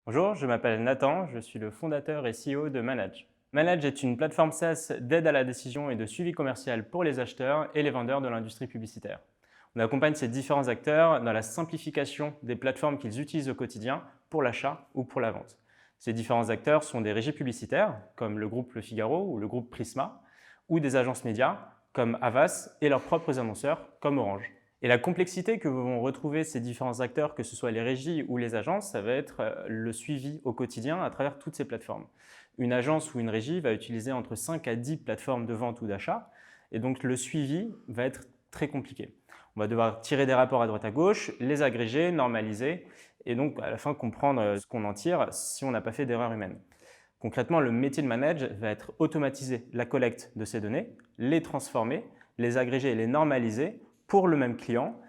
Bonjour, je m'appelle Nathan, je suis le fondateur et CEO de Manage. Manage est une plateforme SaaS d'aide à la décision et de suivi commercial pour les acheteurs et les vendeurs de l'industrie publicitaire. On accompagne ces différents acteurs dans la simplification des plateformes qu'ils utilisent au quotidien pour l'achat ou pour la vente. Ces différents acteurs sont des régies publicitaires, comme le groupe Le Figaro ou le groupe Prisma, ou des agences médias, comme Havas, et leurs propres annonceurs, comme Orange. Et la complexité que vont retrouver ces différents acteurs, que ce soit les régies ou les agences, ça va être le suivi au quotidien à travers toutes ces plateformes. Une agence ou une régie va utiliser entre 5 à 10 plateformes de vente ou d'achat, et donc le suivi va être très compliqué. On va devoir tirer des rapports à droite à gauche, les agréger, normaliser, et donc à la fin comprendre ce qu'on en tire si on n'a pas fait d'erreur humaine. Concrètement, le métier de manager va être automatiser la collecte de ces données, les transformer, les agréger et les normaliser pour le même client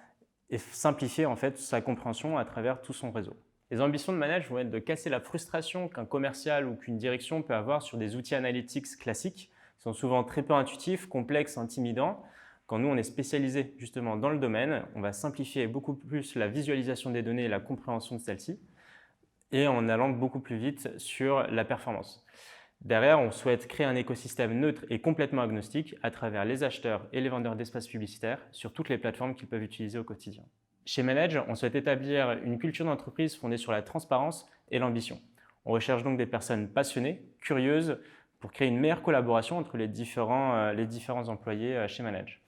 et simplifier en fait sa compréhension à travers tout son réseau. Les ambitions de manager vont être de casser la frustration qu'un commercial ou qu'une direction peut avoir sur des outils analytics classiques qui sont souvent très peu intuitifs, complexes, intimidants. Quand nous, on est spécialisé justement dans le domaine, on va simplifier beaucoup plus la visualisation des données et la compréhension de celles-ci et en allant beaucoup plus vite sur la performance. Derrière, on souhaite créer un écosystème neutre et complètement agnostique à travers les acheteurs et les vendeurs d'espaces publicitaires sur toutes les plateformes qu'ils peuvent utiliser au quotidien. Chez Manage, on souhaite établir une culture d'entreprise fondée sur la transparence et l'ambition. On recherche donc des personnes passionnées, curieuses, pour créer une meilleure collaboration entre les différents employés chez Manage.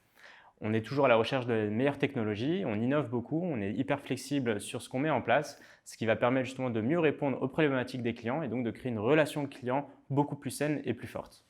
On est toujours à la recherche de meilleures technologies, on innove beaucoup, on est hyper flexible sur ce qu'on met en place, ce qui va permettre justement de mieux répondre aux problématiques des clients et donc de créer une relation client beaucoup plus saine et plus forte.